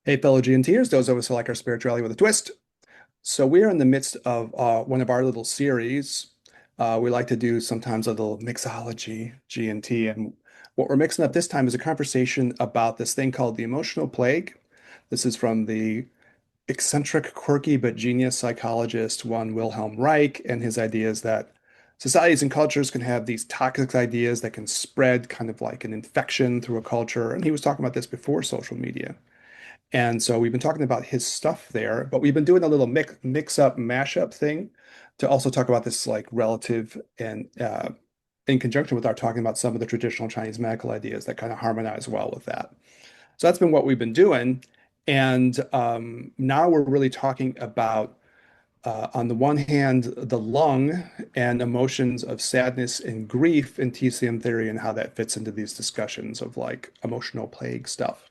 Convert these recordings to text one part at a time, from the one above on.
Hey, fellow G&Ters, those of us who like our spirituality with a twist. So we are in the midst of one of our little series. We like to do sometimes a little mixology, G&T, and what we're mixing up this time is a conversation about this thing called the emotional plague. This is from the eccentric, quirky, but genius psychologist one Wilhelm Reich, and his ideas that societies and cultures can have these toxic ideas that can spread kind of like an infection through a culture. And he was talking about this before social media. And so we've been talking about his stuff there, but we've been doing a little mix up mashup thing to also talk about this like relative and in conjunction with our talking about some of the traditional Chinese medical ideas that kind of harmonize well with that. So that's been what we've been doing. And now we're really talking about, on the one hand, the lung and emotions of sadness and grief in TCM theory and how that fits into these discussions of like emotional plague stuff.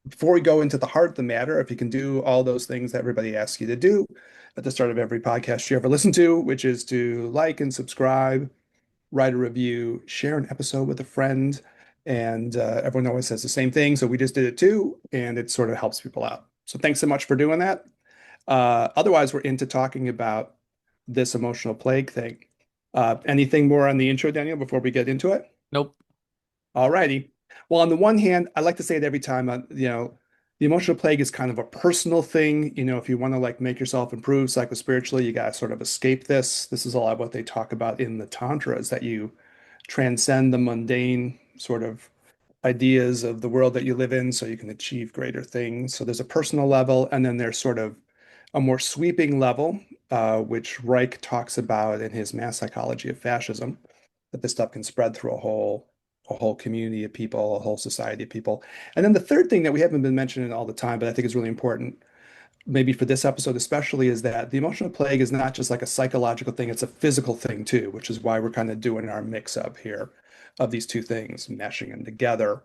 Before we go into the heart of the matter, if you can do all those things that everybody asks you to do at the start of every podcast you ever listen to, which is to like and subscribe, write a review, share an episode with a friend, and everyone always says the same thing. So we just did it too, and it sort of helps people out. So thanks so much for doing that. Otherwise, we're into talking about this emotional plague thing. Anything more on the intro, Daniel, before we get into it? Nope. All righty. Well, on the one hand, I like to say it every time, the emotional plague is kind of a personal thing. If you want to like make yourself improve psychospiritually, you got to sort of escape this. This is a lot what they talk about in the tantras, that you transcend the mundane sort of ideas of the world that you live in so you can achieve greater things. So there's a personal level, and then there's sort of a more sweeping level, which Reich talks about in his mass psychology of fascism, that this stuff can spread through a whole community of people, a whole society of people. And then the third thing that we haven't been mentioning all the time, but I think is really important, maybe for this episode especially, is that the emotional plague is not just like a psychological thing, it's a physical thing too, which is why we're kind of doing our mix up here of these two things, meshing them together,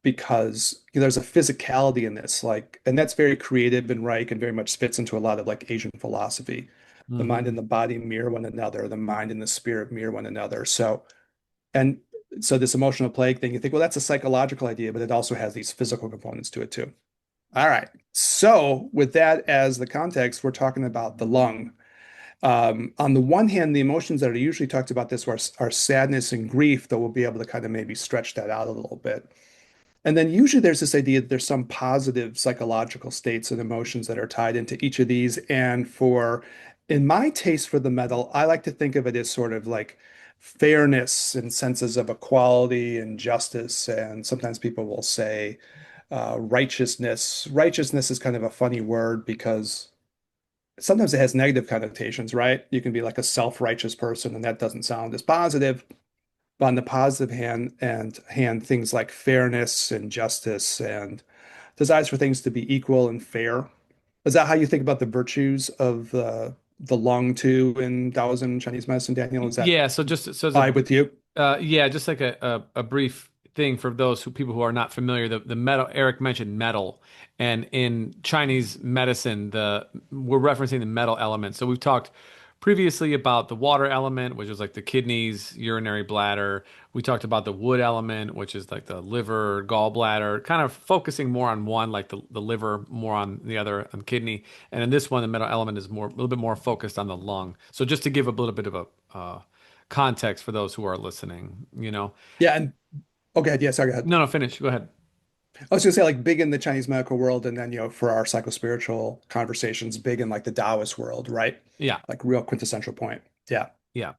because there's a physicality in this, like, and that's very creative and Reich and very much fits into a lot of like Asian philosophy. The mind Hmm. and the body mirror one another, the mind and the spirit mirror one another. And so this emotional plague thing, you think, well, that's a psychological idea, but it also has these physical components to it too. All right. So with that as the context, we're talking about the lung. On the one hand, the emotions that are usually talked about this are sadness and grief, though we'll be able to kind of maybe stretch that out a little bit. And then usually there's this idea that there's some positive psychological states and emotions that are tied into each of these. And in my taste for the metal, I like to think of it as sort of like fairness and senses of equality and justice. And sometimes people will say righteousness. Righteousness is kind of a funny word because sometimes it has negative connotations, right? You can be like a self-righteous person, and that doesn't sound as positive. But on the positive hand, things like fairness and justice and desires for things to be equal and fair. Is that how you think about the virtues of the Long Tu in Taoism Chinese medicine, Daniel? Is that Yeah, so just as a vibe with you? yeah, just like a brief thing for those people who are not familiar. The metal Eric mentioned metal, and in Chinese medicine, the we're referencing the metal element. So we've talked previously about the water element, which is like the kidneys, urinary bladder. We talked about the wood element, which is like the liver, gallbladder, kind of focusing more on one, like the liver, more on the other, on kidney. And in this one, the metal element is more a little bit more focused on the lung. So just to give a little bit of a context for those who are listening. Yeah, and okay, yeah, sorry, go ahead. No, no, finish. Go ahead. I was gonna say like big in the Chinese medical world, and then for our psychospiritual conversations, big in like the Taoist world, right? Yeah, Like real quintessential point. Yeah. yeah.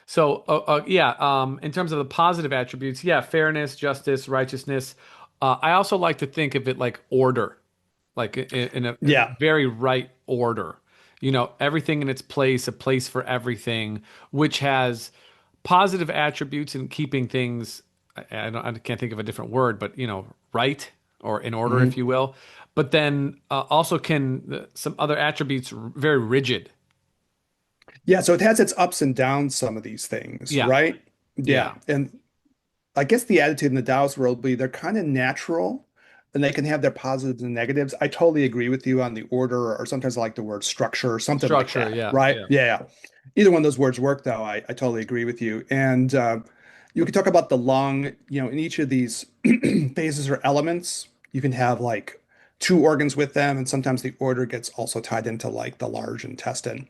So, yeah, in terms of the positive attributes, yeah, fairness, justice, righteousness. I also like to think of it like order, like in a Yeah. very right order. Everything in its place, a place for everything, which has positive attributes in keeping things. I can't think of a different word, but right or in order, if Mhm. you will. But then also can some other attributes very rigid. Yeah, so it has its ups and downs, some of these things, Yeah, right? Yeah. yeah, And I guess the attitude in the Taoist world would be they're kind of natural and they can have their positives and negatives. I totally agree with you on the order, or sometimes I like the word structure or something like structure. that, Yeah, right? yeah. Yeah. Either one of those words work, though. I totally agree with you. And you can talk about the lung, in each of these phases or elements, you can have like two organs with them, and sometimes the order gets also tied into like the large intestine.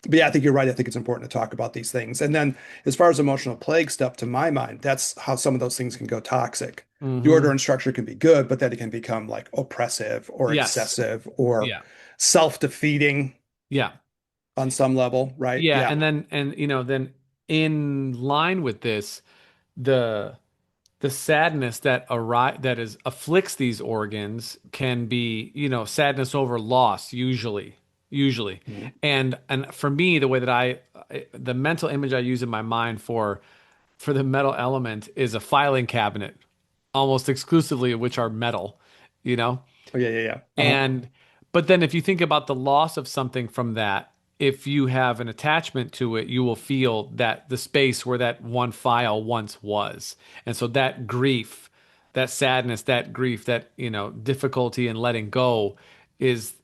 But yeah, I think you're right. I think it's important to talk about these things. And then as far as emotional plague stuff, to my mind, that's how some of those things can go toxic. The order Hmm. and structure can be good, but then it can become like oppressive or Yes. excessive or Yeah. self-defeating Yeah. on some level, right? Yeah. Yeah. And then in line with this, the the sadness that is afflicts these organs can be, sadness over loss, usually. Mhm. And for me, the way that the mental image I use in my mind for the metal element is a filing cabinet, almost exclusively of which are metal, you know? Oh, yeah, yeah, yeah. Uh-huh. And but then if you think about the loss of something from that, if you have an attachment to it, you will feel that the space where that one file once was. And so that grief, that sadness, that grief, that, difficulty in letting go is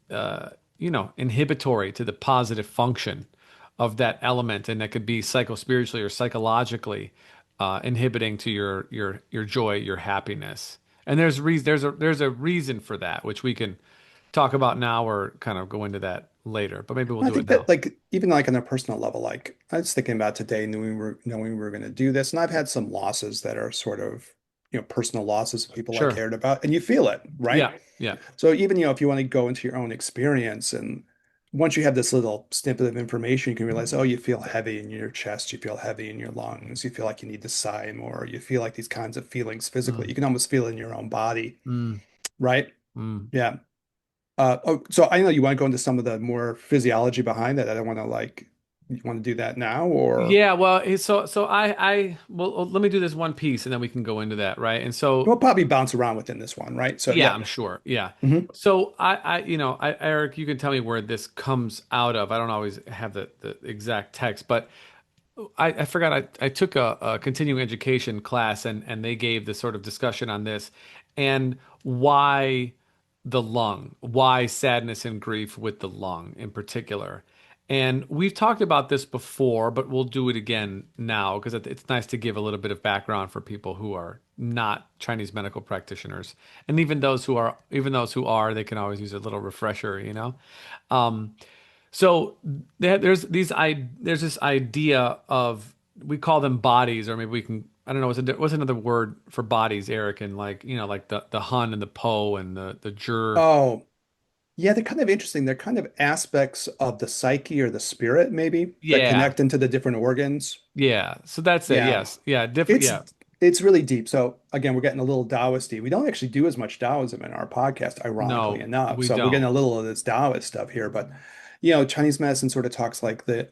inhibitory to the positive function of that element. And that could be psychospiritually or psychologically inhibiting to your joy, your happiness. And there's a reason for that, which we can talk about now or kind of go into that later, but maybe we'll I do it think now. that like even like on a personal level, like I was thinking about today, knowing we were going to do this, and I've had some losses that are sort of, personal losses of people I Sure. cared about, and you feel it, right? Yeah. Yeah. So even, if you want to go into your own experience and once you have this little snippet of information, you can realize, oh, you feel heavy in your chest, you feel heavy in your lungs, you feel like you need to sigh more, you feel like these kinds of feelings physically. Mm, You can almost feel it in your own body, mm, right? mm. Yeah. So I know you want to go into some of the more physiology behind that. I don't want to like, you want to do that now or, Yeah, well, so well, let me do this one piece and then we can go into that, right? And so we'll probably bounce around within this one, right? So yeah, yeah. I'm sure. Yeah. Hmm. So Eric, you can tell me where this comes out of. I don't always have the exact text, but I forgot I took a continuing education class and they gave this sort of discussion on this and why the lung, why sadness and grief with the lung in particular. And we've talked about this before, but we'll do it again now because it's nice to give a little bit of background for people who are not Chinese medical practitioners. And even those who are, they can always use a little refresher. Um, so there's this idea of we call them bodies, or maybe we can I don't know what's another word for bodies, Eric, and like like the Hun and the Po and the Jur. Oh, yeah, they're kind of interesting. They're kind of aspects of the psyche or the spirit, maybe, that Yeah, connect into the different organs. yeah. So that's it. Yeah. Yes, yeah, different. It's Yeah, it's really deep. So again, we're getting a little Taoisty. We don't actually do as much Taoism in our podcast, ironically no, enough. we So we're getting don't. a little of this Taoist stuff here, but Chinese medicine sort of talks like the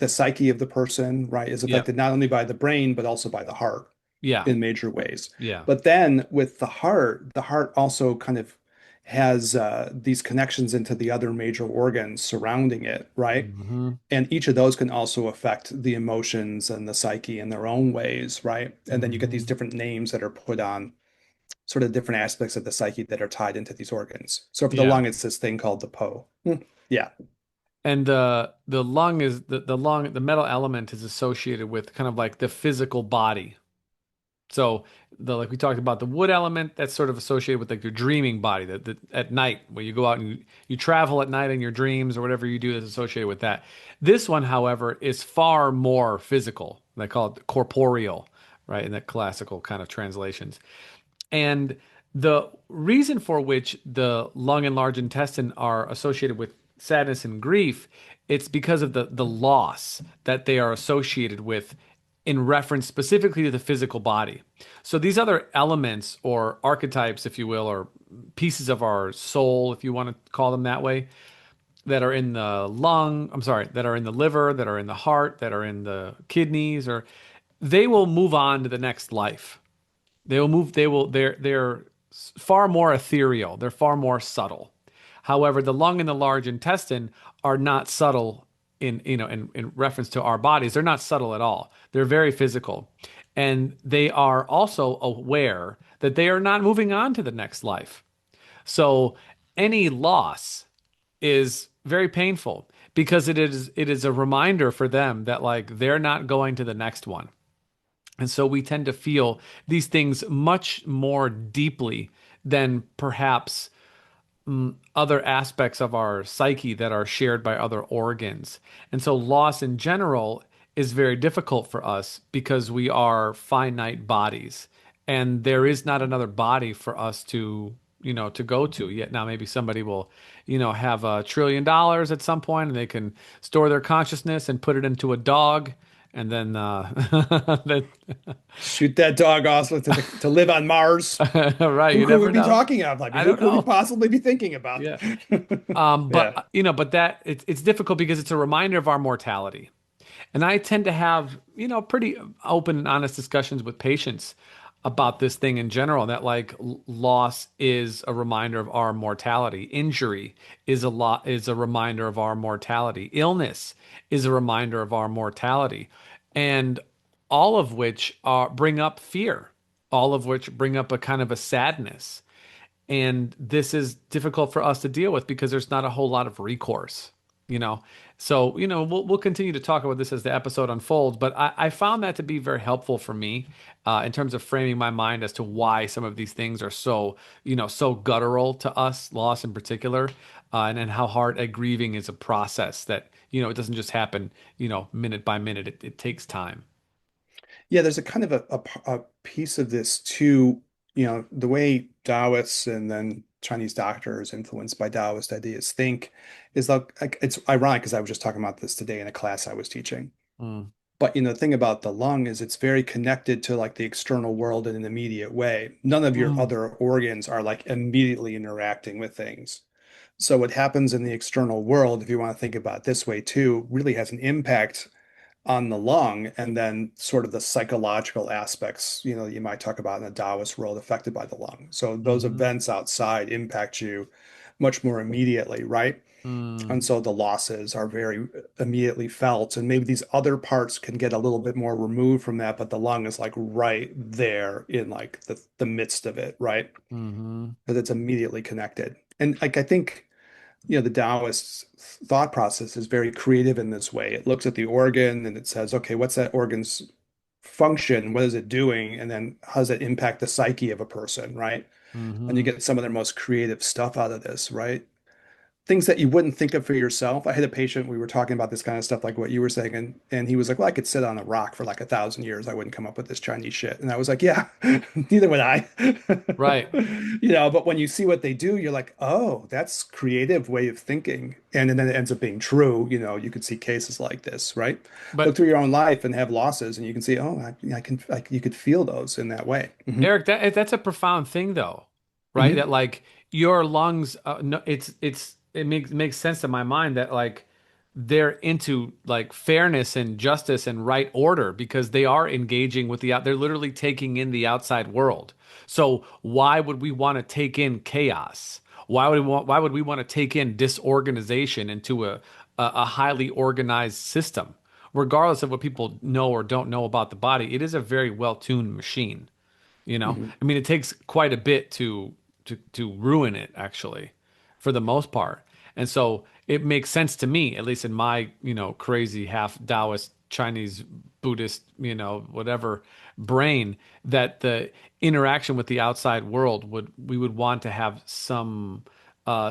psyche of the person, right, is Yeah, affected not only by the brain but also by the heart yeah, in major ways. yeah. But then with the heart also kind of has these connections into the other major organs surrounding it, right? Hmm. And each of those can also affect the emotions and the psyche in their own ways, right? And then you get these Hmm. different names that are put on sort of different aspects of the psyche that are tied into these organs. So for the Yeah. lung, it's this thing called the Po. Yeah. And the lung is the metal element is associated with kind of like the physical body. So the like we talked about the wood element that's sort of associated with like your dreaming body that at night where you go out and you travel at night in your dreams or whatever you do that's associated with that. This one, however, is far more physical. They call it corporeal, right? In the classical kind of translations. And the reason for which the lung and large intestine are associated with sadness and grief, it's because of the loss that they are associated with in reference specifically to the physical body. So these other elements or archetypes, if you will, or pieces of our soul, if you want to call them that way, that are in the lung, I'm sorry, that are in the liver, that are in the heart, that are in the kidneys, or they will move on to the next life. They will move, they're far more ethereal, they're far more subtle. However, the lung and the large intestine are not subtle in reference to our bodies. They're not subtle at all. They're very physical. And they are also aware that they are not moving on to the next life. So any loss is very painful because it is a reminder for them that like they're not going to the next one. And so we tend to feel these things much more deeply than perhaps other aspects of our psyche that are shared by other organs. And so loss in general is very difficult for us because we are finite bodies and there is not another body for us to, to go to. Yet now maybe somebody will, have $1 trillion at some point and they can store their consciousness and put it into a dog and then that Shoot that dog off to live on Mars. right, Who you could we never be know. talking of? Like, I who don't could we know. possibly be thinking about? Yeah. Yeah. But that it's difficult because it's a reminder of our mortality. And I tend to have, pretty open and honest discussions with patients about this thing in general, that like loss is a reminder of our mortality. Injury is a reminder of our mortality. Illness is a reminder of our mortality. And all of which bring up fear, all of which bring up a kind of a sadness. And this is difficult for us to deal with because there's not a whole lot of recourse, you know. So, we'll continue to talk about this as the episode unfolds, but I found that to be very helpful for me in terms of framing my mind as to why some of these things are so, so guttural to us, loss in particular, and how hard a grieving is a process that, it doesn't just happen, minute by minute. It takes time. Yeah, there's a kind of a piece of this too, the way Taoists and then Chinese doctors influenced by Taoist ideas think is like it's ironic because I was just talking about this today in a class I was teaching. Mm, But the thing about the lung is it's very connected to like the external world in an immediate way. None of your mm, other organs are like immediately interacting with things. So what happens in the external world, if you want to think about it this way too, really has an impact on the lung, and then sort of the psychological aspects, you might talk about in the Taoist world affected by the lung. So those mm-hmm, events outside impact you much more immediately, right? And mm, so the losses are very immediately felt. And maybe these other parts can get a little bit more removed from that, but the lung is like right there in like the midst of it, right? mm-hmm, Because it's immediately connected. And like I think the Taoist thought process is very creative in this way. It looks at the organ and it says, okay, what's that organ's function? What is it doing? And then how does it impact the psyche of a person, right? And you mm-hmm. get some of their most creative stuff out of this, right? Things that you wouldn't think of for yourself. I had a patient, we were talking about this kind of stuff, like what you were saying, and he was like, well, I could sit on a rock for like 1,000 years. I wouldn't come up with this Chinese shit. And I was like, yeah, neither would I. Right. But when you see what they do, you're like, oh, that's creative way of thinking. And then it ends up being true. You could see cases like this, right? Look But through your own life and have losses, and you can see, oh, I can, you could feel those in that way. Eric, that's a profound thing though, right? That Hmm. like your lungs, no, it makes sense to my mind that like they're into like fairness and justice and right order because they are engaging with they're literally taking in the outside world. So why would we want to take in chaos? Why would we want to take in disorganization into a highly organized system? Regardless of what people know or don't know about the body, it is a very well-tuned machine. Hmm. I mean, it takes quite a bit to ruin it, actually, for the most part. And so it makes sense to me, at least in my, crazy half Taoist, Chinese, Buddhist, whatever brain, that the interaction with the outside world we would want to have some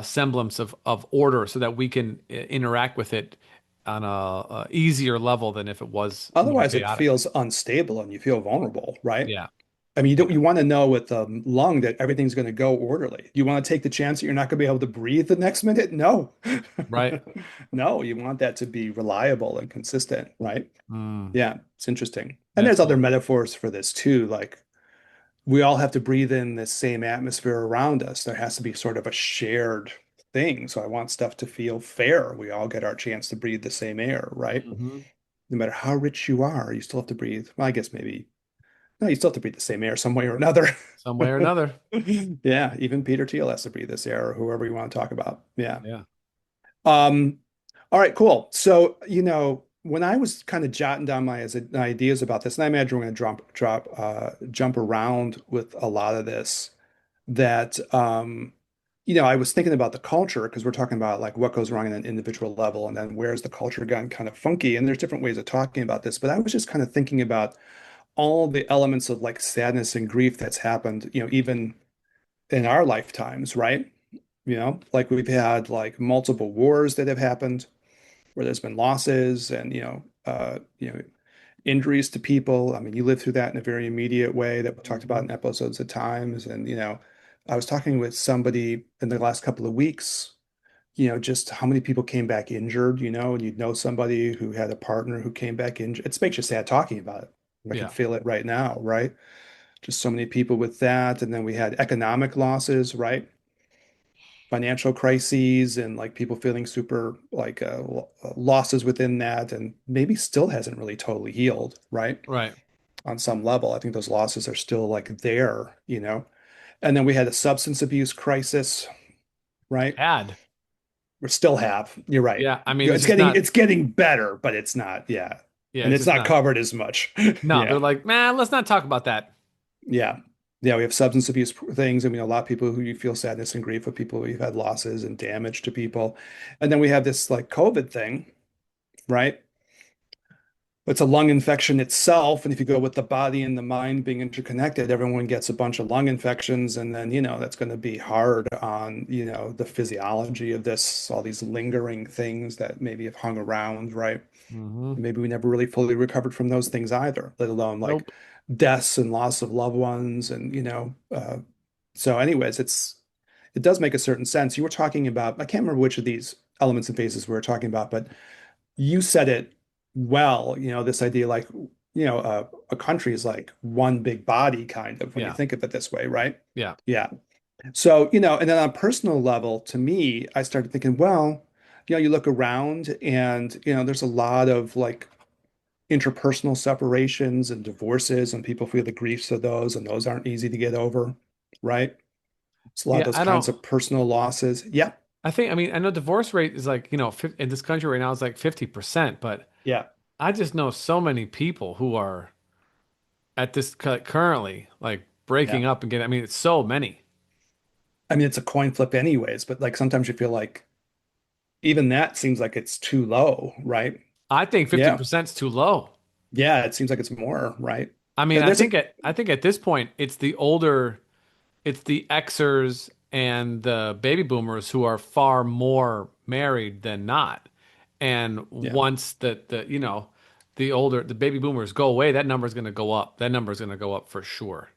semblance of order so that we can interact with it on a easier level than if it was more Otherwise, it chaotic. feels unstable and you feel vulnerable, right? Yeah, I mean, you don't yeah, you want to know with the lung that everything's going to go orderly. You want to take the chance that you're not going to be able to breathe the next minute? No. right. No, you want that to be reliable and consistent, right? Mm. Yeah, it's interesting. And there's other Absolutely. metaphors for this too. Like we all have to breathe in the same atmosphere around us. There has to be sort of a shared thing. So I want stuff to feel fair. We all get our chance to breathe the same air, right? Hmm. No matter how rich you are, you still have to breathe. Well, I guess maybe no, you still have to breathe the same air some way or another. Some way or another. Yeah, even Peter Thiel has to breathe this air, or whoever you want to talk about. Yeah. Yeah. Um, all right, cool. So, when I was kind of jotting down my ideas about this, and I imagine we're going to jump around with a lot of this, that I was thinking about the culture because we're talking about like what goes wrong in an individual level, and then where's the culture gone kind of funky. And there's different ways of talking about this, but I was just kind of thinking about all the elements of like sadness and grief that's happened, even in our lifetimes, right? Like we've had like multiple wars that have happened where there's been losses and, injuries to people. I mean, you lived through that in a very immediate way that we talked about Mhm. in episodes at times. And, I was talking with somebody in the last couple of weeks, just how many people came back injured, and you'd know somebody who had a partner who came back injured. It makes you sad talking about it. I can Yeah. feel it right now, right? Just so many people with that. And then we had economic losses, right? Financial crises and like people feeling super like losses within that and maybe still hasn't really totally healed, right? Right. On some level. I think those losses are still like there. And then we had a substance abuse crisis, right? Had. We still have. You're right. Yeah. I mean, it's It's just getting not, it's getting better, but it's not. Yeah. yeah, And it's it's just not not. covered as much. No, they're Yeah. like, man, let's not talk about that. Yeah. Yeah, we have substance abuse things. I mean, a lot of people who you feel sadness and grief with people who've had losses and damage to people. And then we have this like COVID thing, right? It's a lung infection itself. And if you go with the body and the mind being interconnected, everyone gets a bunch of lung infections. And then, that's going to be hard on, the physiology of this, all these lingering things that maybe have hung around, right? Hmm. Maybe we never really fully recovered from those things either, let alone like Nope. deaths and loss of loved ones. And, so anyways, it does make a certain sense. You were talking about, I can't remember which of these elements and phases we were talking about, but you said it well, this idea like, a country is like one big body kind of when you Yeah. think of it this way, right? Yeah. Yeah. So, and then on a personal level, to me, I started thinking, well, you look around and, there's a lot of like interpersonal separations and divorces, and people feel the griefs of those, and those aren't easy to get over, right? It's a lot of Yeah. those I kinds don't, of personal losses. Yeah. I think, I mean, I know divorce rate is like, in this country right now is like 50%, but Yeah. I just know so many people who are at this currently like Yeah. breaking up and getting, I mean, it's so many. I mean, it's a coin flip anyways, but like sometimes you feel like even that seems like it's too low, right? I think Yeah. 50% is too low. Yeah, it seems like it's more, right? I mean, And there's a I think at this point it's the older, it's the Xers and the baby boomers who are far more married than not. And yeah. once the baby boomers go away, that number is going to go up. That number is going to go up for sure.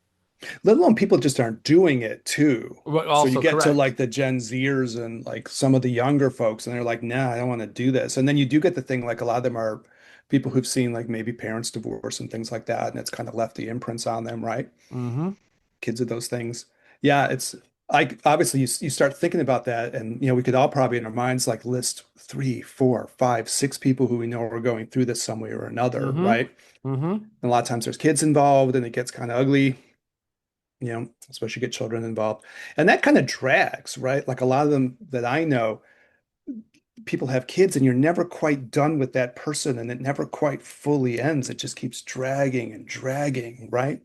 Let alone people just aren't doing it too. But So you also get to correct. like the Gen Zers and like some of the younger folks, and they're like, nah, I don't want to do this. And then you do get the thing like a lot of them are people who've seen like maybe parents divorce and things like that, and it's kind of left the imprints on them, right? Hmm. Kids of those things. Yeah, it's I obviously you start thinking about that, and we could all probably in our minds like list three, four, five, six people who we know are going through this some way or another, Hmm. right? Hmm. And a lot of times there's kids involved, and it gets kind of ugly, especially get children involved, and that kind of drags, right? Like a lot of them that I know, people have kids, and you're never quite done with that person, and it never quite fully ends. It just keeps dragging and dragging, right?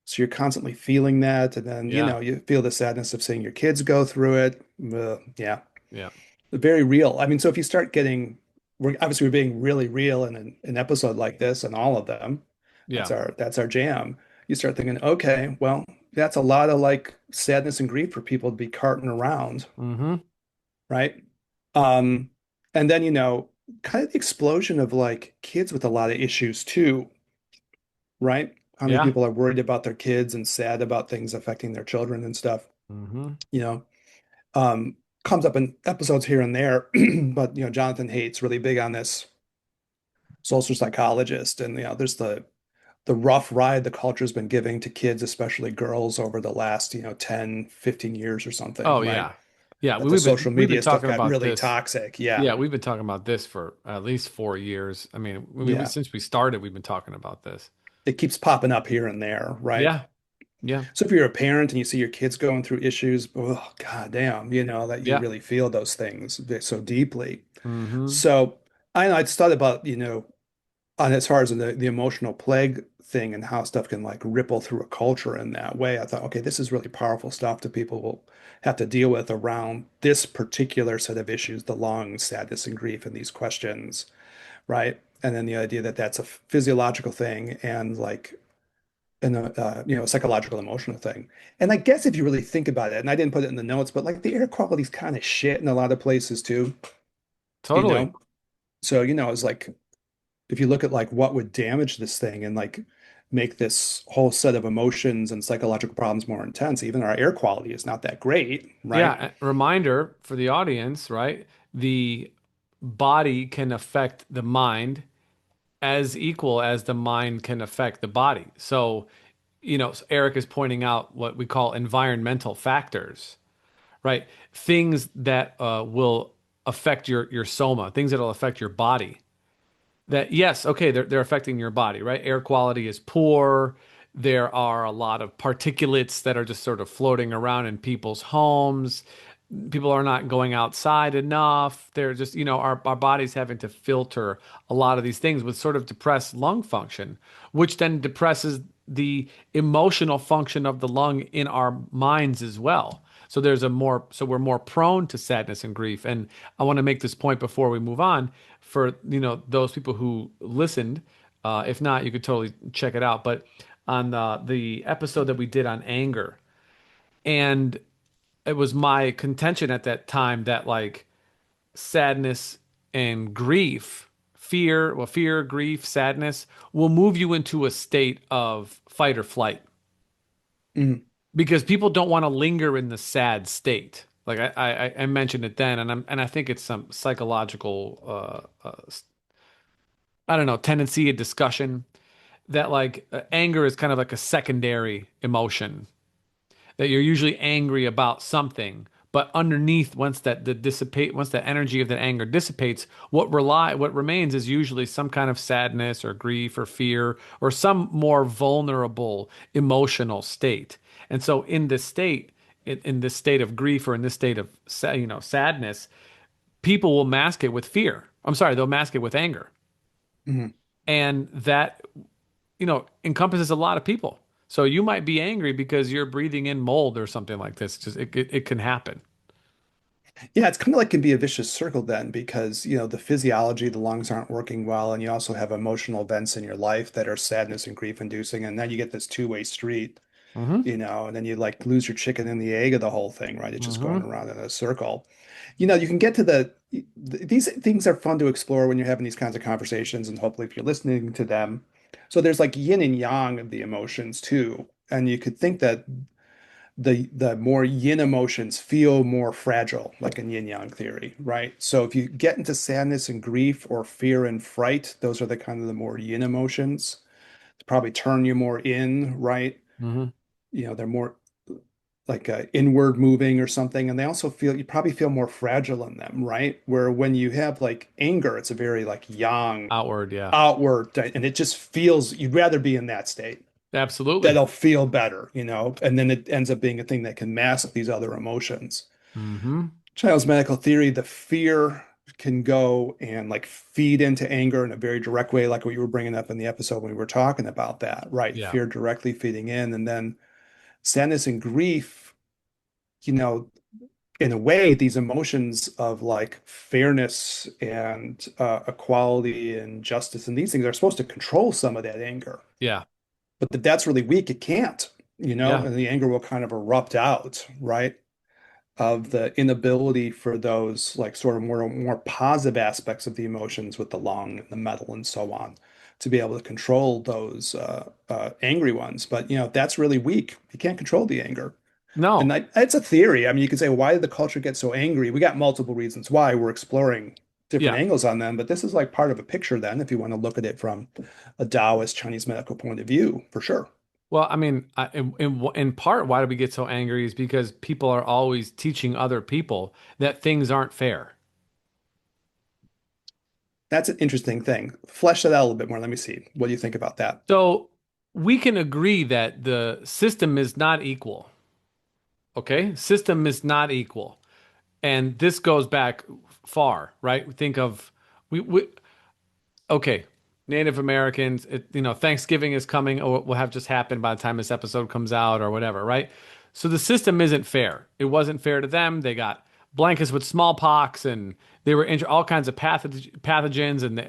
So you're constantly feeling that, and then Yeah. you feel the sadness of seeing your kids go through it. Yeah, Yeah. very real. I mean, so if you start getting, we're being really real in an episode like this, and all of them, that's Yeah. our jam. You start thinking, okay, well, that's a lot of like sadness and grief for people to be carting around, Hmm. right? Um, and then kind of the explosion of like kids with a lot of issues too, right? How many Yeah. people are worried about their kids and sad about things affecting their children and stuff, Hmm. you know, um, comes up in episodes here and there. But, Jonathan Haidt's really big on this, social psychologist. And, there's the rough ride the culture's been giving to kids, especially girls, over the last, 10, 15 years or Oh something, right? yeah. Yeah. That the social We've been media stuff talking got about really this. toxic. Yeah. Yeah, we've been talking about this for at least 4 years. Yeah. Since we started, we've been talking about this. It keeps popping up here and there, right? Yeah. Yeah. So if you're a parent and you see your kids going through issues, oh, God damn, that you Yeah. really feel those things so deeply. Hmm. So I just thought about, on as far as the emotional plague thing and how stuff can like ripple through a culture in that way. I thought, okay, this is really powerful stuff that people will have to deal with around this particular set of issues, the long sadness and grief and these questions, right? And then the idea that that's a physiological thing and like a psychological emotional thing. And I guess if you really think about it, and I didn't put it in the notes, but like the air quality is kind of shit in a lot of places too, you Totally. know? So, it's like if you look at like what would damage this thing and like make this whole set of emotions and psychological problems more intense, even our air quality is not that great, right? Yeah, a reminder for the audience, right? The body can affect the mind as equal as the mind can affect the body. So, Eric is pointing out what we call environmental factors, right? Things that will affect your soma, things that will affect your body. That yes, okay, they're affecting your body, right? Air quality is poor. There are a lot of particulates that are just sort of floating around in people's homes. People are not going outside enough. They're just, our body's having to filter a lot of these things with sort of depressed lung function, which then depresses the emotional function of the lung in our minds as well. So we're more prone to sadness and grief. And I want to make this point before we move on for, those people who listened. If not, you could totally check it out. But on the episode that we did on anger, and it was my contention at that time that like sadness and grief, fear, grief, sadness will move you into a state of fight or flight Mhm. because people don't want to linger in the sad state. Like I mentioned it then, and I think it's some psychological I don't know, tendency, a discussion that like anger is kind of like a secondary emotion, that you're usually angry about something, but underneath, once that energy of that anger dissipates, what remains is usually some kind of sadness or grief or fear or some more vulnerable emotional state. And so in this state of grief or in this state of sadness, people will mask it with fear. I'm sorry, they'll mask it with anger. Mhm. And that encompasses a lot of people. So you might be angry because you're breathing in mold or something like this. Just it can happen. Yeah, it's kind of like can be a vicious circle then because, the physiology, the lungs aren't working well, and you also have emotional events in your life that are sadness and grief inducing, and then you get this two-way street, Hmm. and then you like lose your chicken and the egg of the whole thing, right? It's just going Hmm. around in a circle. You can get to these things are fun to explore when you're having these kinds of conversations, and hopefully if you're listening to them. So there's like yin and yang of the emotions too. And you could think that the more yin emotions feel more fragile, like in yin yang theory, right? So if you get into sadness and grief or fear and fright, those are the kind of the more yin emotions. Probably turn you more in, right? Hmm. They're more like inward moving or something, and they also feel you probably feel more fragile in them, right? Where when you have like anger, it's a very like yang Outward, yeah. outward, and it just feels you'd rather be in that state. Absolutely. That'll feel better, and then it ends up being a thing that can mask these other emotions. Hmm. Child's medical theory, the fear can go and like feed into anger in a very direct way, like what you were bringing up in the episode when we were talking about that, right? Yeah. Fear directly feeding in, and then sadness and grief, you know, in a way, these emotions of like fairness and equality and justice and these things are supposed to control some of that anger. Yeah. But if that's really weak, it can't, Yeah. and the anger will kind of erupt out, right? Of the inability for those like sort of more positive aspects of the emotions with the lung and the metal and so on to be able to control those angry ones. But that's really weak. You can't control the anger. And No. it's a theory. I mean, you could say, why did the culture get so angry? We got multiple reasons why. We're exploring different Yeah. angles on them, but this is like part of a picture then, if you want to look at it from a Taoist Chinese medical point of view, for sure. Well, I mean, in part, why do we get so angry is because people are always teaching other people that things aren't fair. That's an interesting thing. Flesh that out a little bit more. Let me see. What do you think about that? So we can agree that the system is not equal. Okay? System is not equal. And this goes back far, right? Think of we okay, Native Americans, Thanksgiving is coming or will have just happened by the time this episode comes out or whatever, right? So the system isn't fair. It wasn't fair to them. They got blankets with smallpox and they were all kinds of pathogens and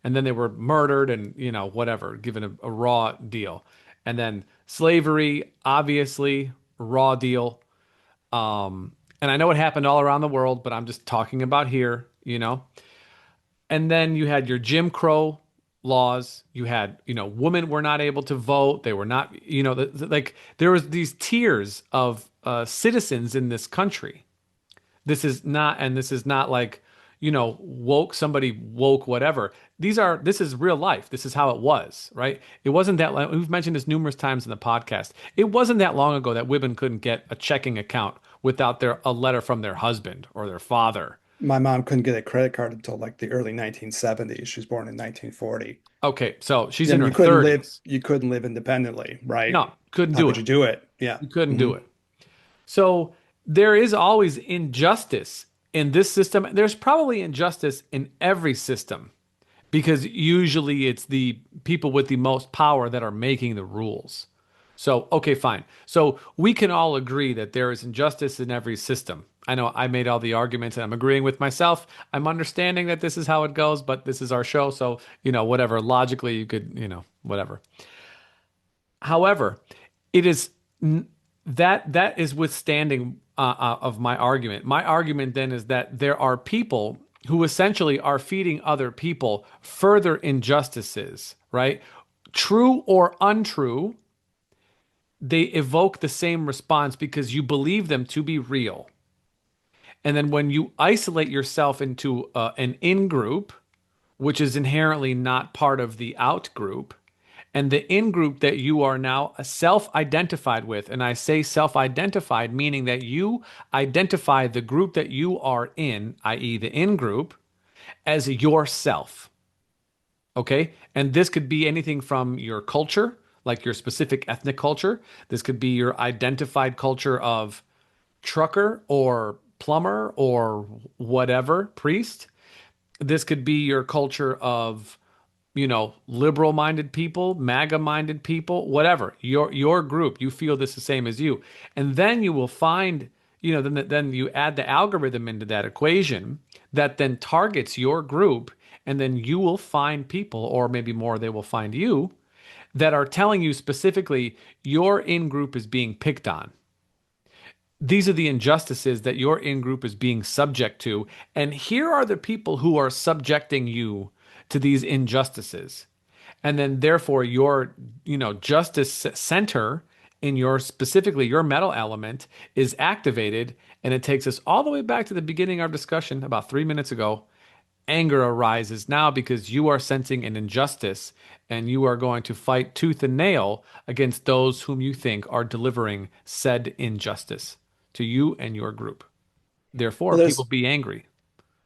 and then they were murdered and whatever, given a raw deal. And then slavery, obviously, raw deal. And I know it happened all around the world, but I'm just talking about here, you know. And then you had your Jim Crow laws. You had, women were not able to vote. They were not, like there was these tiers of citizens in this country. This is not like, woke, somebody woke, whatever. This is real life. This is how it was, right? It wasn't that long, we've mentioned this numerous times in the podcast. It wasn't that long ago that women couldn't get a checking account without a letter from their husband or their father. My mom couldn't get a credit card until like the early 1970s. She was born in 1940. Okay, so she's I in mean, her 30s. you couldn't live independently, right? No, couldn't How do could it. you do it? Yeah. You couldn't Hmm. do it. So there is always injustice in this system. There's probably injustice in every system because usually it's the people with the most power that are making the rules. So, okay, fine. So we can all agree that there is injustice in every system. I know I made all the arguments and I'm agreeing with myself. I'm understanding that this is how it goes, but this is our show. So, whatever. Logically, you could, whatever. However, it is that is withstanding of my argument. My argument then is that there are people who essentially are feeding other people further injustices, right? True or untrue, they evoke the same response because you believe them to be real. And then when you isolate yourself into an in group, which is inherently not part of the out group, and the in group that you are now self identified with, and I say self identified, meaning that you identify the group that you are in, i.e., the in group, as yourself. Okay. And this could be anything from your culture, like your specific ethnic culture. This could be your identified culture of trucker or plumber or whatever, priest. This could be your culture of liberal minded people, MAGA minded people, whatever. Your group, you feel this the same as you. And then you will find, then you add the algorithm into that equation that then targets your group, and then you will find people, or maybe more, they will find you, that are telling you specifically your in group is being picked on. These are the injustices that your in group is being subject to. And here are the people who are subjecting you to these injustices. And then therefore your, justice center in your specifically your metal element is activated. And it takes us all the way back to the beginning of our discussion about 3 minutes ago. Anger arises now because you are sensing an injustice and you are going to fight tooth and nail against those whom you think are delivering said injustice to you and your group. Therefore, Well, people there's be angry.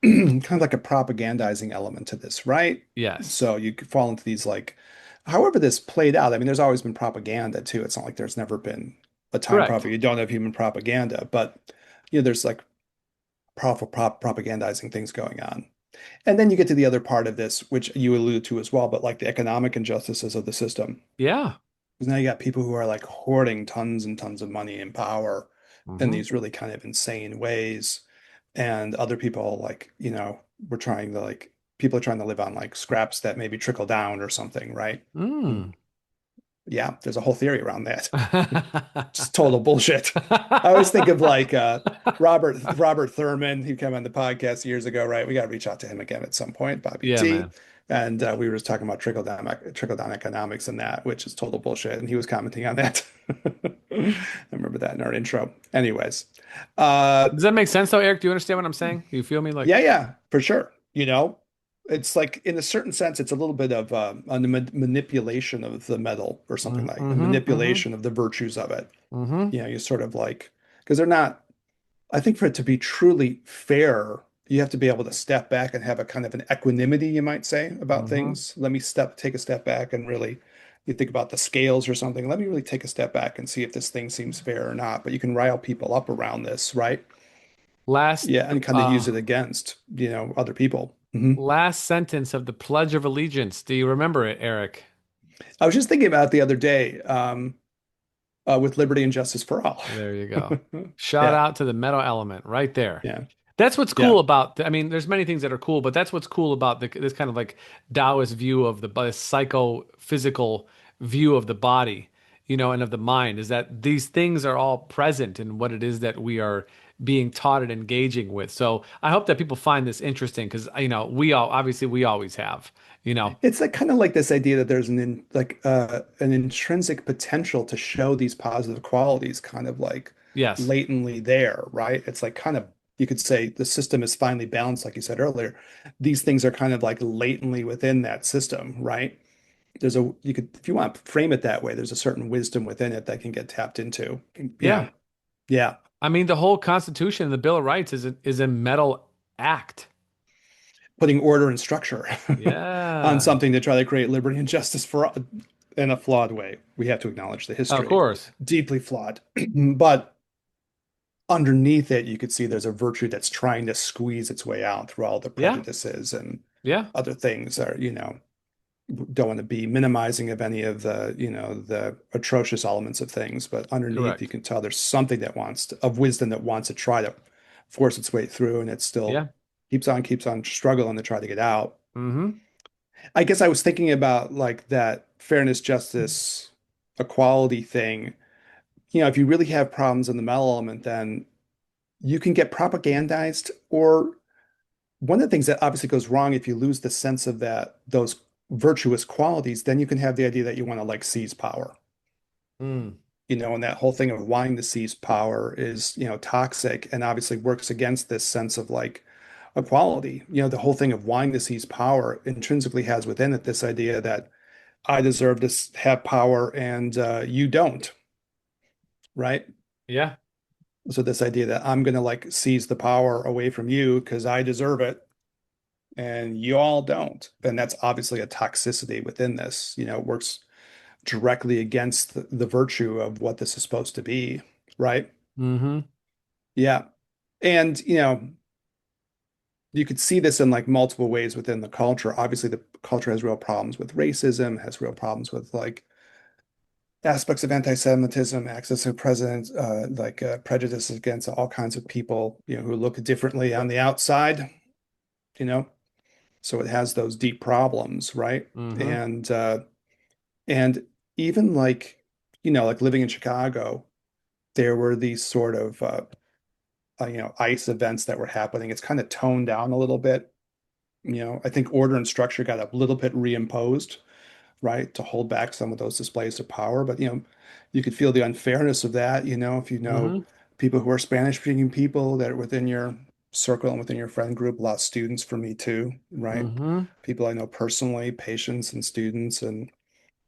kind of like a propagandizing element to this, right? Yes. So you could fall into these like, however this played out. I mean, there's always been propaganda too. It's not like there's never been a time Correct. probably you don't have human propaganda, but there's like powerful propagandizing things going on. And then you get to the other part of this, which you alluded to as well, but like the economic injustices of the system. Yeah. Because now you got people who are like hoarding tons and tons of money and power in Hmm. these really kind of insane ways. And other people like, we're trying to like people are trying to live on like scraps that maybe trickle down or something, right? Mm. Mm. Yeah, there's a whole theory around that. Just total bullshit. I always think of like Robert Thurman, who came on the podcast years ago, right? We got to reach out to him again at some point, Bobby Yeah, T. man. And we were just talking about trickle down economics and that, which is total bullshit. And he was commenting on that. I remember that in our intro. Anyways, uh, Does that make sense though, Eric? Do you understand what I'm saying? You feel me? Like, yeah, yeah, for sure. It's like in a certain sense, it's a little bit of a manipulation of the metal or something like a mm-hmm, mm-hmm, manipulation of the virtues of it. mm-hmm, You sort of like because they're not. I think for it to be truly fair, you have to be able to step back and have a kind of an equanimity, you might say, about mm-hmm. things. Let me take a step back and really, you think about the scales or something. Let me really take a step back and see if this thing seems fair or not. But you can rile people up around this, right? Last, Yeah, and kind of use uh, it against, other people. Hmm. last sentence of the Pledge of Allegiance. Do you remember it, Eric? I was just thinking about it the other day, with liberty and justice for all. There you go. Shout Yeah, out to the metal element right there. yeah, That's what's yeah. cool about, I mean, there's many things that are cool, but that's what's cool about this kind of like Taoist view of the psychophysical view of the body and of the mind, is that these things are all present in what it is that we are being taught and engaging with. So I hope that people find this interesting because, we always have, you know. It's like kind of like this idea that there's an intrinsic potential to show these positive qualities kind of like Yes. latently there, right? It's like kind of you could say the system is finely balanced, like you said earlier. These things are kind of like latently within that system, right? You could, if you want to frame it that way, there's a certain wisdom within it that can get tapped into. Yeah. Yeah. I mean, the whole Constitution and the Bill of Rights is a metal act. Putting order and structure on Yeah. something to try to create liberty and justice for in a flawed way. We have to acknowledge the Of history, course. deeply flawed. But underneath it, you could see there's a virtue that's trying to squeeze its way out through all the Yeah. prejudices and Yeah. other things are, don't want to be minimizing of any of the, the atrocious elements of things, but underneath you Correct. can tell there's something of wisdom that wants to try to force its way through, and it still Yeah. keeps on struggling to try to get out. Mm-hmm. I guess I was thinking about like that fairness, justice, equality thing. If you really have problems in the metal element, then you can get propagandized. Or one of the things that obviously goes wrong if you lose the sense of those virtuous qualities, then you can have the idea that you want to like seize power. Mm. And that whole thing of wanting to seize power is, toxic and obviously works against this sense of like equality. The whole thing of wanting to seize power intrinsically has within it this idea that I deserve to have power and you don't, right? Yeah. So this idea that I'm going to like seize the power away from you because I deserve it and you all don't. And that's obviously a toxicity within this, it works directly against the virtue of what this is supposed to be, right? Mm-hmm. Yeah. And, you could see this in like multiple ways within the culture. Obviously, the culture has real problems with racism, has real problems with like aspects of anti-Semitism, access to presidents, prejudice against all kinds of people, who look differently on the outside, you know. So it has those deep problems, right? Mm-hmm. And even like, like living in Chicago, there were these sort of ICE events that were happening. It's kind of toned down a little bit. I think order and structure got a little bit reimposed, right, to hold back some of those displays of power. But you could feel the unfairness of that, if you know Mm-hmm. people who are Spanish speaking people that are within your circle and within your friend group, a lot of students for me too, right? Mm-hmm. People I know personally, patients and students and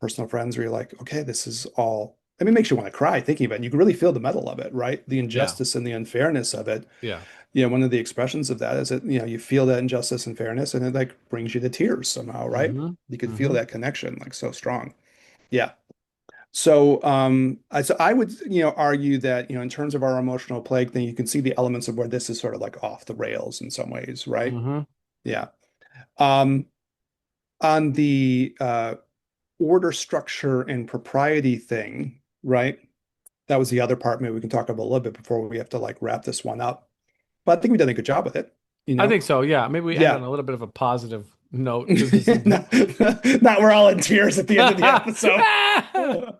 personal friends where you're like, okay, this is all, I mean, it makes you want to cry thinking about it. You can really feel the metal of it, right? The Yeah. injustice and the unfairness of it. Yeah. One of the expressions of that is that, you feel that injustice and fairness and it like brings you to tears somehow, right? Mm-hmm. You could feel Mm-hmm. that connection like so strong. Yeah. So I would, argue that, in terms of our emotional plague thing, you can see the elements of where this is sort of like off the rails in some ways, right? Mm-hmm. Yeah. Um, on the order, structure, and propriety thing, right? That was the other part. Maybe we can talk about a little bit before we have to like wrap this one up. But I think we've done a good job with it, you I know? think so. Yeah. Maybe we end Yeah. on a little bit of a positive note because this is. Not we're all in tears at the end of the episode.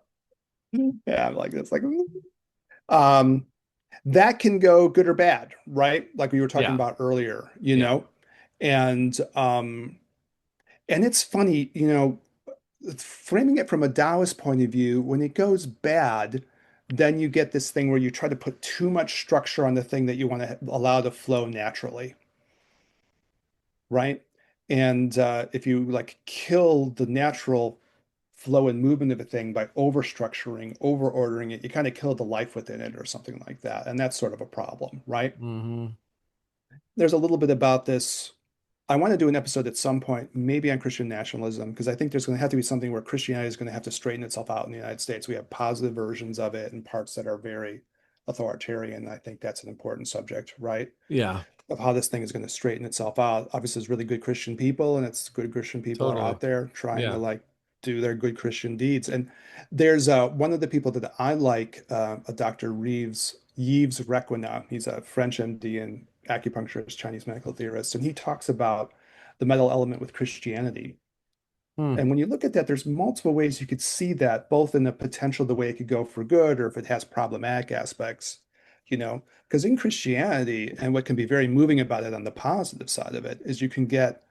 Yeah, I'm like this, like um that can go good or bad, right? Like we were talking Yeah. about earlier, Yeah. and it's funny, framing it from a Taoist point of view, when it goes bad, then you get this thing where you try to put too much structure on the thing that you want to allow to flow naturally, right? And if you like kill the natural flow and movement of a thing by over-structuring, over-ordering it, you kind of kill the life within it or something like that. And that's sort of a problem, right? Mm-hmm. There's a little bit about this. I want to do an episode at some point, maybe on Christian nationalism, because I think there's going to have to be something where Christianity is going to have to straighten itself out in the United States. We have positive versions of it and parts that are very authoritarian. I think that's an important subject, right? Yeah. Of how this thing is going to straighten itself out. Obviously, there's really good Christian people, and it's good Christian people are Totally. out there trying to Yeah. like do their good Christian deeds. And there's one of the people that I like, a Dr. Yves Requena. He's a French MD and acupuncturist, Chinese medical theorist, and he talks about the metal element with Christianity. Mm, And when you look at that, there's multiple ways you could see that, both in the potential, the way it could go for good, or if it has problematic aspects, because in Christianity, and what can be very moving about it on the positive side of it, is you can get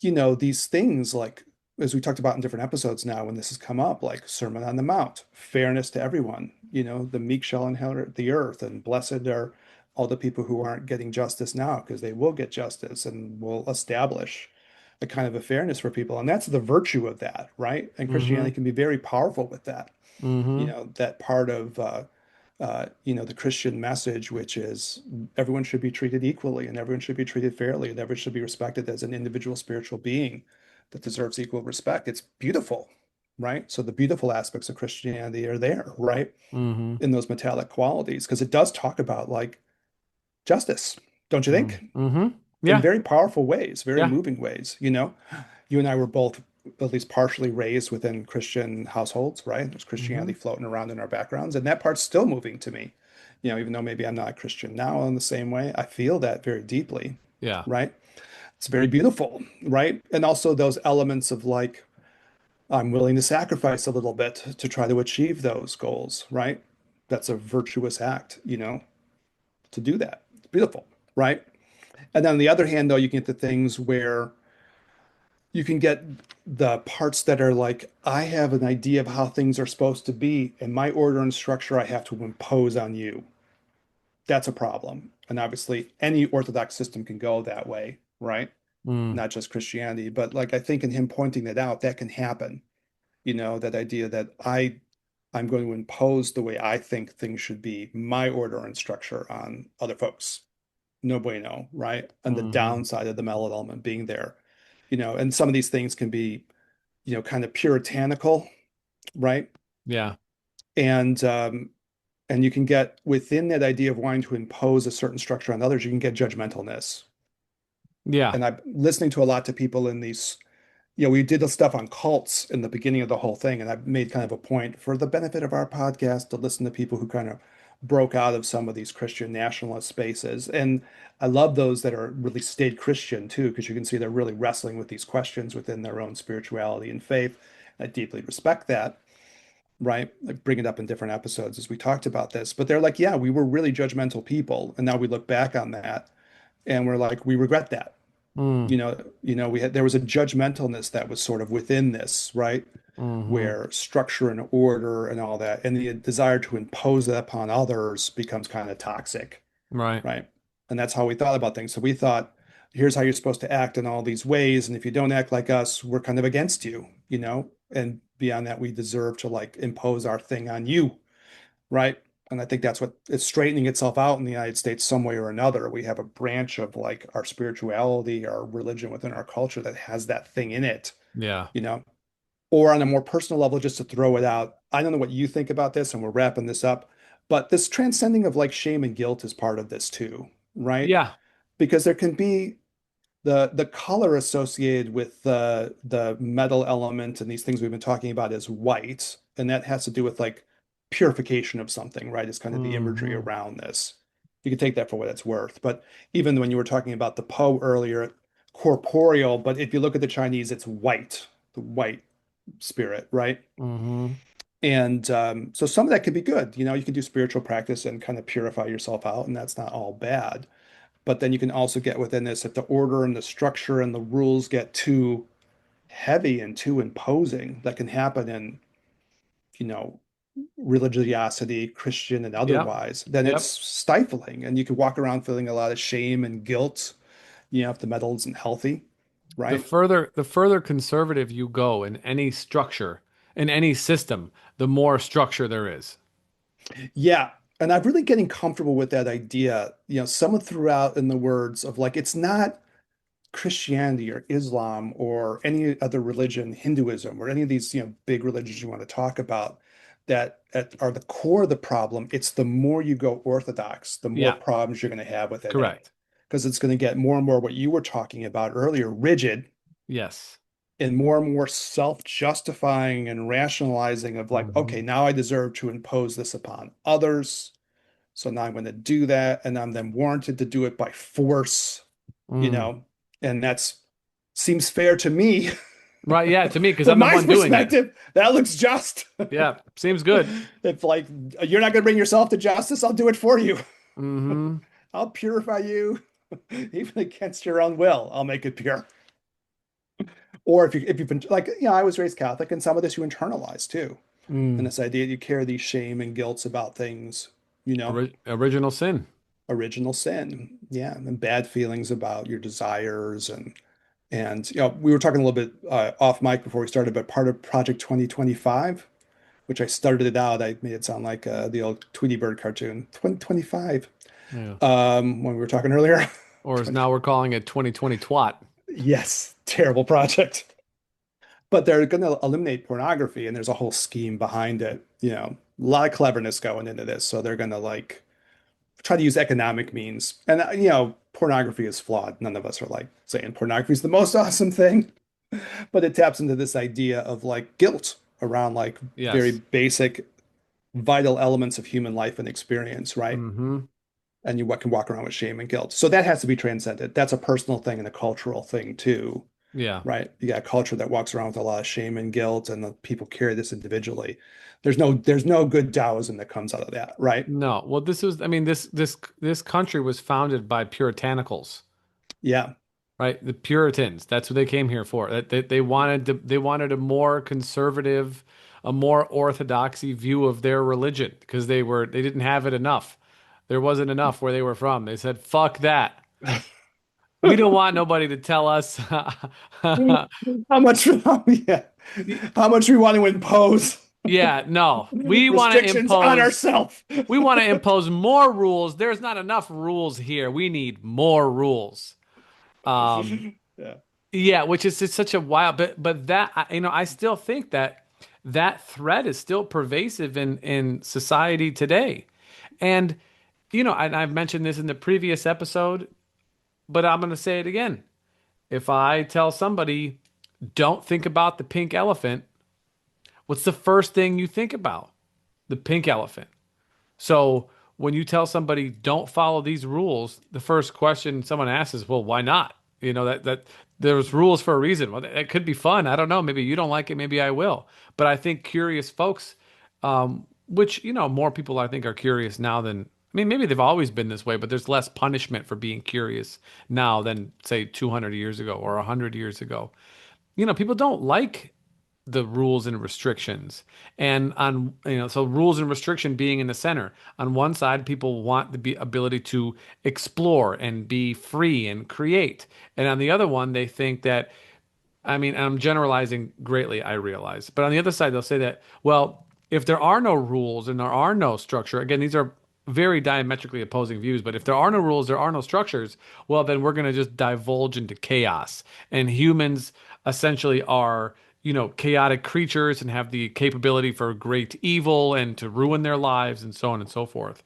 these things like, as we talked about in different episodes now, when this has come up, like Sermon on the Mount, fairness to everyone, the meek shall inherit the earth, and blessed are all the people who aren't getting justice now, because they will get justice and will establish a kind of a fairness for people. And that's the virtue of that, right? And mm-hmm, Christianity can be very powerful with that, mm-hmm, that part of the Christian message, which is everyone should be treated equally and everyone should be treated fairly and everyone should be respected as an individual spiritual being that deserves equal respect. It's beautiful, right? So the beautiful aspects of Christianity are there, right? mm-hmm, In those metallic qualities, because it does talk about like justice, don't you think? mm-hmm. In Yeah, very powerful ways, very yeah. moving ways, you and I were both at least partially raised within Christian households, right? There's Mm-hmm. Christianity floating around in our backgrounds, and that part's still moving to me. Even though maybe I'm not a Christian now in the same way, I feel that very deeply, Yeah. right? It's very beautiful, right? And also those elements of like, I'm willing to sacrifice a little bit to try to achieve those goals, right? That's a virtuous act, to do that. It's beautiful, right? And then on the other hand, though, you can get the things where you can get the parts that are like, I have an idea of how things are supposed to be, and my order and structure I have to impose on you. That's a problem. And obviously, any Orthodox system can go that way, right? Mm, Not just Christianity, but like I think in him pointing that out, that can happen. That idea that I'm going to impose the way I think things should be, my order and structure on other folks. No bueno, right? And the mm-hmm. downside of the mellow element being there, and some of these things can be kind of puritanical, right? Yeah. And you can get within that idea of wanting to impose a certain structure on others, you can get judgmentalness. Yeah. And I'm listening to a lot to people in these, we did the stuff on cults in the beginning of the whole thing, and I made kind of a point for the benefit of our podcast to listen to people who kind of broke out of some of these Christian nationalist spaces. And I love those that are really stayed Christian too, because you can see they're really wrestling with these questions within their own spirituality and faith. I deeply respect that, right? I bring it up in different episodes as we talked about this, but they're like, yeah, we were really judgmental people, and now we look back on that and we're like, we regret that. Mm, There was a judgmentalness that was sort of within this, right? mm-hmm. Where structure and order and all that, and the desire to impose that upon others becomes kind of toxic, Right. right? And that's how we thought about things. So we thought, here's how you're supposed to act in all these ways, and if you don't act like us, we're kind of against you, and beyond that, we deserve to like impose our thing on you, right? And I think that's what is straightening itself out in the United States some way or another. We have a branch of like our spirituality, our religion within our culture that has that thing in it, Yeah. you know, or on a more personal level, just to throw it out. I don't know what you think about this, and we're wrapping this up, but this transcending of like shame and guilt is part of this too, right? Yeah. Because there can be the color associated with the metal element and these things we've been talking about is white, and that has to do with like purification of something, right? It's kind of the imagery Mm-hmm. around this. You can take that for what it's worth. But even when you were talking about the Po earlier, corporeal, but if you look at the Chinese, it's white, the white spirit, right? Mm-hmm. And so some of that could be good. You can do spiritual practice and kind of purify yourself out, and that's not all bad. But then you can also get within this if the order and the structure and the rules get too heavy and too imposing, that can happen in, you know, religiosity, Christian and Yep. otherwise, then it's Yep. stifling. And you can walk around feeling a lot of shame and guilt, if the metal isn't healthy, The right? further conservative you go in any structure, in any system, the more structure there is. Yeah. And I'm really getting comfortable with that idea. Someone threw out in the words of like, it's not Christianity or Islam or any other religion, Hinduism or any of these, big religions you want to talk about that are the core of the problem. It's the more you go Orthodox, the more Yeah. problems you're going to have within it. Correct. Because it's going to get more and more what you were talking about earlier, rigid Yes. and more self-justifying and rationalizing of like, Mm-hmm. okay, now I deserve to impose this upon others. So now I'm going to do that, and I'm then warranted to do it by force, you Mm. know, and that's seems fair to me, Right. Yeah. To me, because From I'm the my one doing it. perspective, that looks just. Yeah. Seems good. If like you're not going to bring yourself to justice, I'll do it for you. Hmm. I'll purify you, even against your own will. I'll make it pure. Or if you've been like, I was raised Catholic, and some of this you internalize too, and Mm. this idea that you carry these shame and guilts about things, you know, Original sin. original sin, yeah, and bad feelings about your desires and we were talking a little bit off mic before we started, but part of Project 2025, which I started it out, I made it sound like the old Tweety Bird cartoon, 2025. Yeah. When we were talking earlier. Or as 20, now we're calling it 2020 twat. yes, terrible project. But they're going to eliminate pornography, and there's a whole scheme behind it. A lot of cleverness going into this. So they're going to like try to use economic means. And pornography is flawed. None of us are like saying pornography is the most awesome thing, but it taps into this idea of like guilt around like very Yes. basic, vital elements of human life and experience, right? Hmm. And you what can walk around with shame and guilt. So that has to be transcended. That's a personal thing and a cultural thing too, Yeah. right? You got a culture that walks around with a lot of shame and guilt, and the people carry this individually. There's no good Taoism that comes out of that, right? No. Well, I mean, this country was founded by puritanicals, Yeah. right? The Puritans. That's what they came here for. They wanted a more conservative, a more orthodoxy view of their religion because they didn't have it enough. There wasn't enough where they were from. They said, "Fuck that. We don't want nobody to tell us." How much, yeah, how much we want to impose Yeah, no. We want to restrictions on impose ourselves. we want to impose more rules. There's not enough rules here. We need more rules. Um, Yeah. yeah, which is just such a wild, but I still think that that threat is still pervasive in society today. And and I've mentioned this in the previous episode, but I'm going to say it again. If I tell somebody, don't think about the pink elephant, what's the first thing you think about? The pink elephant. So when you tell somebody don't follow these rules, the first question someone asks is, well, why not? That there's rules for a reason. Well, that could be fun. I don't know. Maybe you don't like it. Maybe I will. But I think curious folks, which more people I think are curious now than. I mean, maybe they've always been this way, but there's less punishment for being curious now than say 200 years ago or 100 years ago. People don't like the rules and restrictions. And so rules and restriction being in the center. On one side, people want the ability to explore and be free and create. And on the other one, they think that, I mean, I'm generalizing greatly, I realize. But on the other side, they'll say that, well, if there are no rules and there are no structure, again, these are very diametrically opposing views, but if there are no rules, there are no structures, well, then we're going to just divulge into chaos. And humans essentially are, chaotic creatures and have the capability for great evil and to ruin their lives and so on and so forth.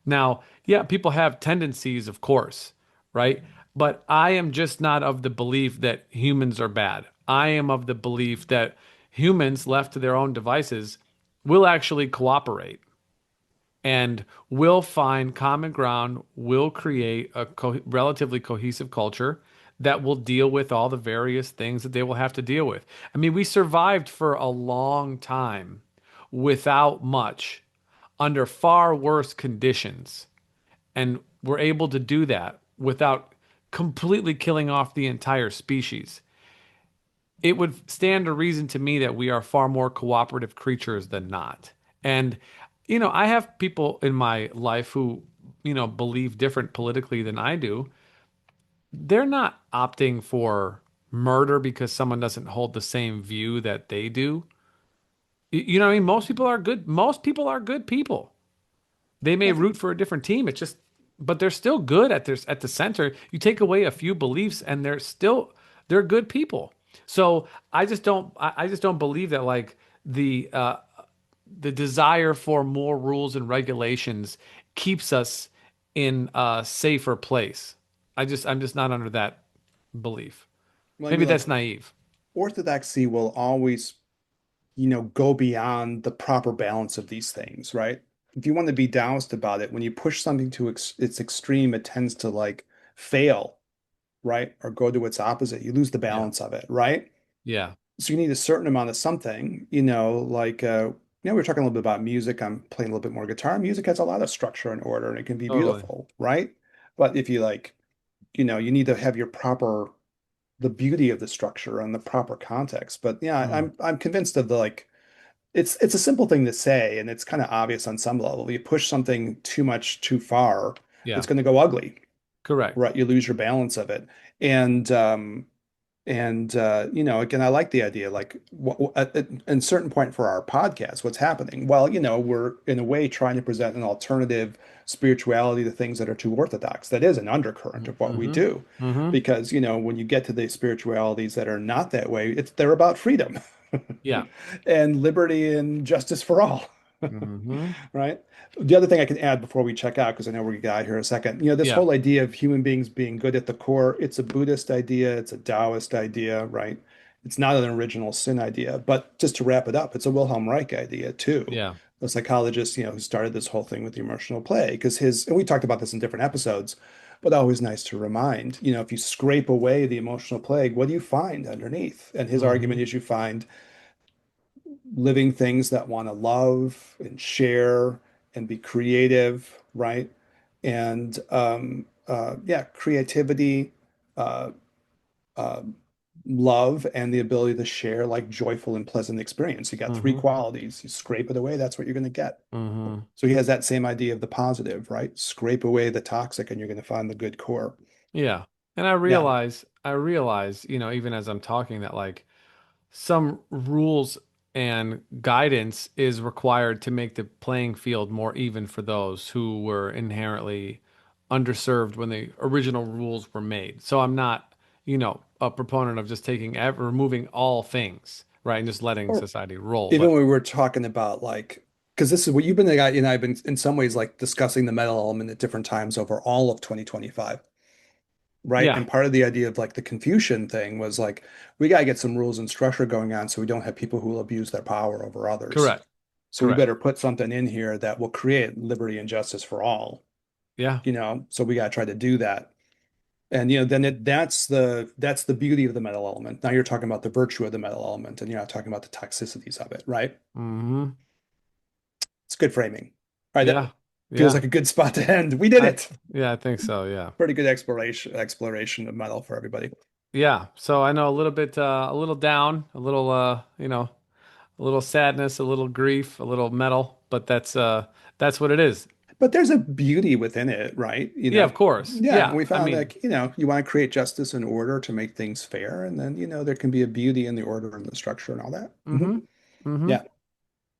Now, yeah, people have tendencies, of course, right? But I am just not of the belief that humans are bad. I am of the belief that humans, left to their own devices, will actually cooperate and will find common ground, will create a relatively cohesive culture that will deal with all the various things that they will have to deal with. I mean, we survived for a long time without much, under far worse conditions, and we're able to do that without completely killing off the entire species. It would stand to reason to me that we are far more cooperative creatures than not. And, I have people in my life who, believe different politically than I do. They're not opting for murder because someone doesn't hold the same view that they do. You know what I mean? Most people are good. Most people are good people. They may I think root for a different team. It's just, but they're still good at the center. You take away a few beliefs, and they're good people. So I just don't believe that like the desire for more rules and regulations keeps us in a safer place. I'm just not under that belief. well, I Maybe mean, like that's naive. orthodoxy will always, go beyond the proper balance of these things, right? If you want to be Taoist about it, when you push something to its extreme, it tends to like fail, right? Or go to its opposite. You lose the Yeah. balance of it, right? Yeah. So you need a certain amount of something, like we were talking a little bit about music. I'm playing a little bit more guitar. Music has a lot of structure and order, and it can be Totally. beautiful, right? But if you like, you need to have the beauty of the structure and the proper context. But yeah, Mm. I'm convinced of the like it's a simple thing to say, and it's kind of obvious on some level. You push something too much too far, Yeah, it's going to go ugly, correct. right? You lose your balance of it. And again, I like the idea, like at a certain point for our podcast, what's happening? Well, we're in a way trying to present an alternative spirituality to things that are too orthodox. That is an undercurrent of what we Mm-hmm. do. Mm-hmm. Because, when you get to the spiritualities that are not that way, they're about freedom Yeah. and liberty and justice for all. Mm-hmm. Right? The other thing I can add before we check out, because I know we're gonna get out here in a second, this Yeah. whole idea of human beings being good at the core, it's a Buddhist idea, it's a Taoist idea, right? It's not an original sin idea. But just to wrap it up, it's a Wilhelm Reich idea too. Yeah. A psychologist, who started this whole thing with the emotional play, because and we talked about this in different episodes, but always nice to remind, if you scrape away the emotional plague, what do you find underneath? And his Mm-hmm. argument is you find living things that want to love and share and be creative, right? And yeah, creativity, uh, uh, love, and the ability to share like joyful and pleasant experience. You got three Mm-hmm. qualities. You scrape it away, that's what you're going to get. Mm-hmm. So he has that same idea of the positive, right? Scrape away the toxic, and you're going to find the good core. Yeah. And Yeah. I realize, even as I'm talking that like some rules and guidance is required to make the playing field more even for those who were inherently underserved when the original rules were made. So I'm not, a proponent of just removing all things, right, and just letting Or society roll. even But when we were talking about like, because this is what you've been the guy, I've been in some ways like discussing the metal element at different times over all of 2025, right? yeah, And part of the idea of like the Confucian thing was like, we got to get some rules and structure going on so we don't have people who will abuse their power over others. correct, So we correct. better put something in here that will create liberty and justice for all, Yeah. so we got to try to do that. And then that's the beauty of the metal element. Now you're talking about the virtue of the metal element, and you're not talking about the toxicities of it, right? Hmm. It's good framing. All right, that Yeah. feels Yeah. like a good spot to end. We did I it. yeah, I think so. Yeah. Pretty good exploration of metal for everybody. Yeah. So I know a little bit, a little down, a little, a little sadness, a little grief, a little metal, but that's what it is. But there's a beauty within it, right? Yeah, of course. Yeah, Yeah. we I found mean, like, you want to create justice and order to make things fair, and then, there can be a beauty in the order and the structure and all that. mm-hmm. Mm-hmm. Yeah.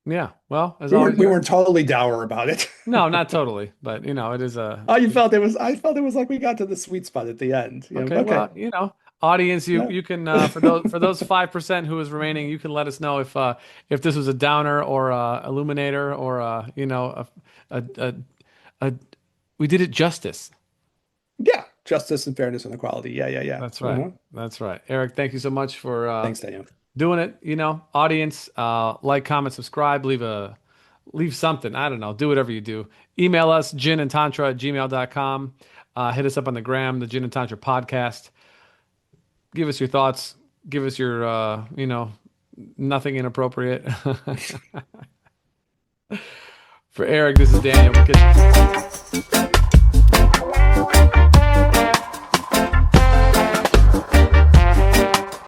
Yeah. Well, as We weren't always, we Eric. weren't totally dour about it. No, not totally, but it is a Oh, you felt it was I felt it was like we got to the sweet spot at the end. okay. Okay. Well, audience, you Yeah. you can for those 5% who is remaining, you can let us know if this was a downer or a illuminator or a, a we did it justice. Yeah. Justice and fairness and equality. Yeah, yeah, yeah. That's right. That's right. Eric, thank you so much for Thanks, Daniel. doing it. Audience, like, comment, subscribe, leave something. I don't know. Do whatever you do. Email us, ginandtantra@gmail.com. Hit us up on the gram, the Gin and Tantra podcast. Give us your thoughts. Give us your, nothing inappropriate. For Eric, this is Daniel. We'll catch